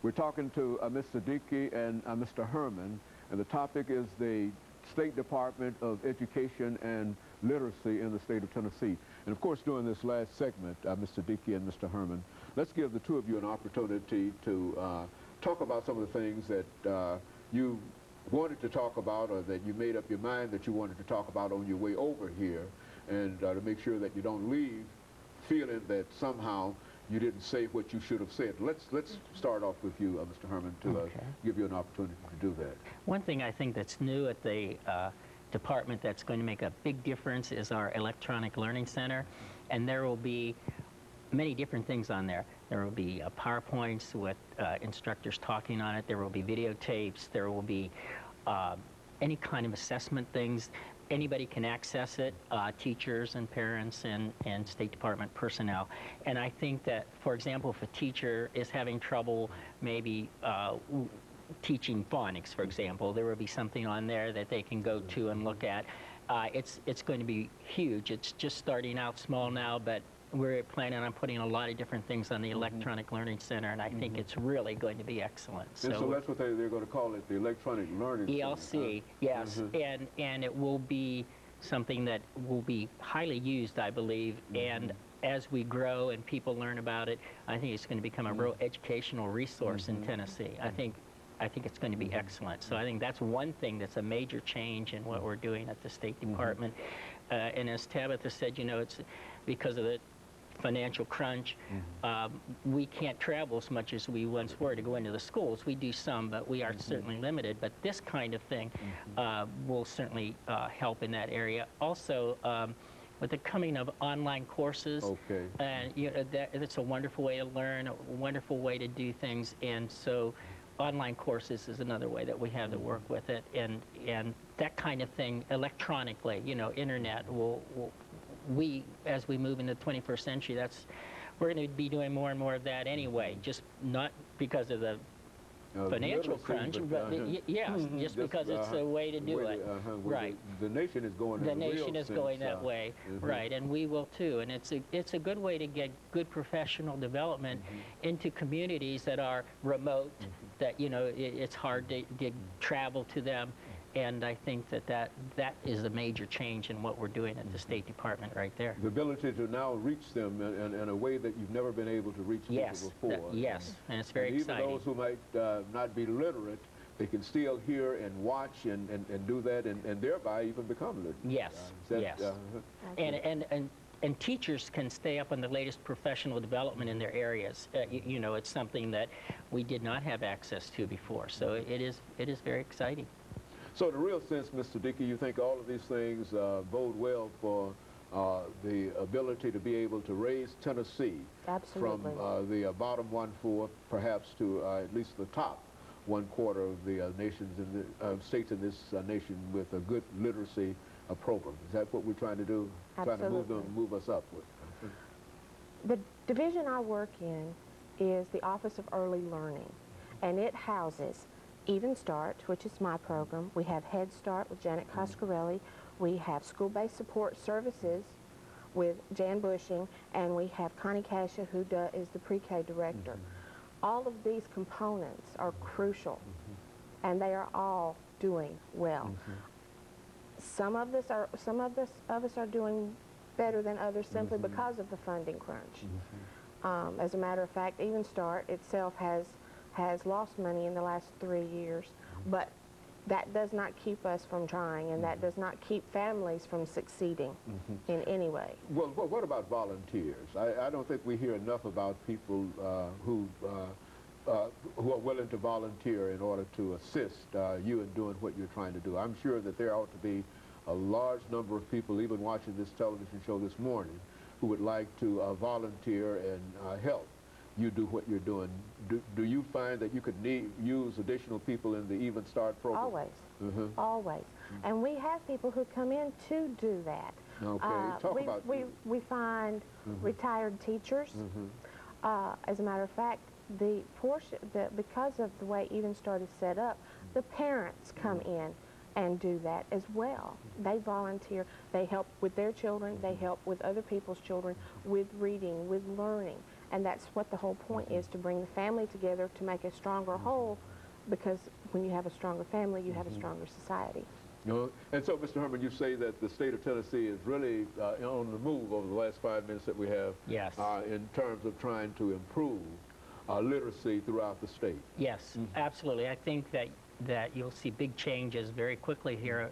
We're talking to Ms. Siddiqui and Mr. Herman, and the topic is the State Department of Education and Literacy in the state of Tennessee. And of course, during this last segment, Ms. Siddiqui and Mr. Herman, let's give the two of you an opportunity to talk about some of the things that you wanted to talk about, or that you made up your mind that you wanted to talk about on your way over here, and to make sure that you don't leave feeling that somehow you didn't say what you should have said. Let's start off with you, Mr. Herman, to give you an opportunity to do that. One thing I think that's new at the department that's going to make a big difference is our Electronic Learning Center, and there will be many different things on there. There will be PowerPoints with instructors talking on it. There will be videotapes. There will be any kind of assessment things. Anybody can access it, teachers and parents and State Department personnel. And I think that, for example, if a teacher is having trouble maybe teaching phonics, for example, there will be something on there that they can go to and look at. It's going to be huge. It's just starting out small now, but we're planning on putting a lot of different things on the Electronic Learning Center, and I think it's really going to be excellent. And so that's what they're going to call it, the Electronic Learning ELC, Center. yes, and it will be something that will be highly used, I believe, and as we grow and people learn about it, I think it's going to become a real educational resource in Tennessee. I think it's going to be excellent. So I think that's one thing that's a major change in what we're doing at the State Department. And as Tabitha said, you know, it's because of the financial crunch, we can't travel as much as we once were to go into the schools. We do some, but we are certainly limited. But this kind of thing will certainly help in that area. Also, with the coming of online courses, and you know, that's a wonderful way to learn, a wonderful way to do things, and so online courses is another way that we have to work with it, and that kind of thing electronically, you know, internet we, as we move into the 21st century, we're going to be doing more and more of that anyway, just not because of the financial crunch, but yes, just because it's a way to do it. Right. The nation is going. The nation is going that way, right? And we will too. And it's a good way to get good professional development into communities that are remote, that you know it's hard to travel to them. And I think that is a major change in what we're doing at the State Department right there. The ability to now reach them in a way that you've never been able to reach people before. Yes, and it's very exciting. Even those who might not be literate, they can still hear and watch and do that and thereby even become literate. Yes, yes. And teachers can stay up on the latest professional development in their areas. You know, it's something that we did not have access to before. So it is very exciting. So in a real sense, Mr. Dickey, you think all of these things bode well for the ability to be able to raise Tennessee from the bottom 1/4 perhaps to at least the top 1/4 of the nations in the states in this nation with a good literacy program. Is that what we're trying to do? Absolutely. Trying to move us upward. The division I work in is the Office of Early Learning, and it houses Even Start, which is my program. We have Head Start with Janet Coscarelli. We have School-Based Support Services with Jan Bushing, and we have Connie Cascia, who is the pre-K director. All of these components are crucial, and they are all doing well. Some of us are doing better than others simply because of the funding crunch. As a matter of fact, Even Start itself has lost money in the last 3 years, but that does not keep us from trying, and that does not keep families from succeeding in any way. Well, what about volunteers? I don't think we hear enough about people who are willing to volunteer in order to assist you in doing what you're trying to do. I'm sure that there ought to be a large number of people, even watching this television show this morning, who would like to volunteer and help you do what you're doing. Do you find that you could use additional people in the Even Start program? Always, always. And we have people who come in to do that. Okay, we find retired teachers. As a matter of fact, because of the way Even Start is set up, the parents come in and do that as well. They volunteer, they help with their children, they help with other people's children, with reading, with learning. And that's what the whole point is, to bring the family together to make a stronger whole, because when you have a stronger family, you have a stronger society. You know, and so, Mr. Herman, you say that the state of Tennessee is really on the move over the last 5 minutes that we have. Yes. In terms of trying to improve literacy throughout the state. Yes, absolutely. I think that you'll see big changes very quickly here